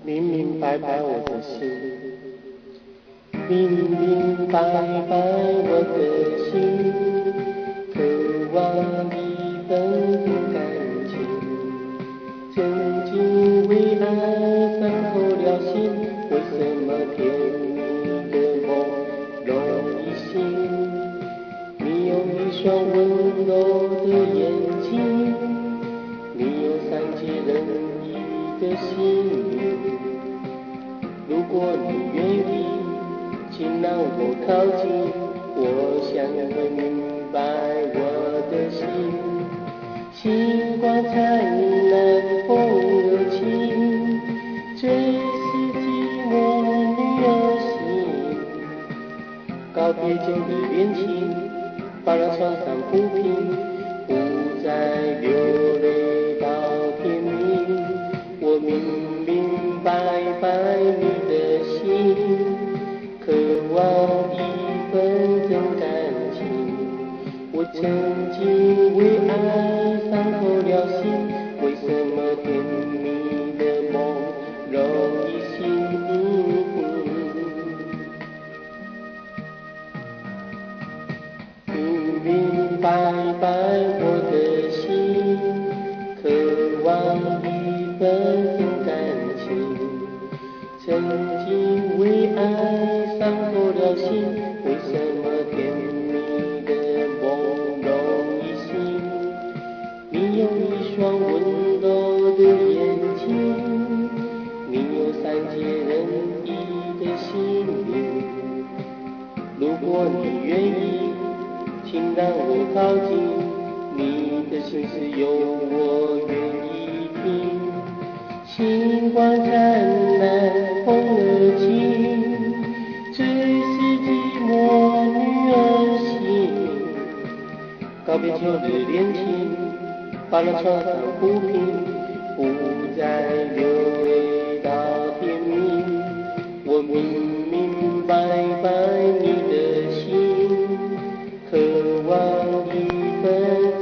明明白白我的心，明明白白我的心，渴望一份感情，曾经为爱伤透了心，为什么甜蜜的梦容易醒？你有一双温柔的眼睛，你有善解人意的心灵。如果你愿意，请让我靠近，我想会明白我的心。星光灿烂，风儿轻，最是寂寞女儿心。告别旧的恋情，把那创伤抚平，不再流泪到天明。我明明白白你的心，渴望一份真感情。我曾经为爱伤透了心，为什么甜蜜的梦容易醒？明明白白我的心，渴望一份真感情。曾经为爱伤透了心，为什么甜蜜的梦容易醒？你有一双温柔的眼睛，你有善解人意的心灵。如果你愿意，请让我靠近，你的心事有我愿意听。星光灿烂，风儿轻，最是寂寞女儿心。告别旧的恋情，把那创伤抚平，不再流泪到天明。我明明白白你的心，渴望一份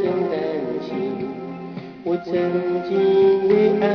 真感情。我曾经为爱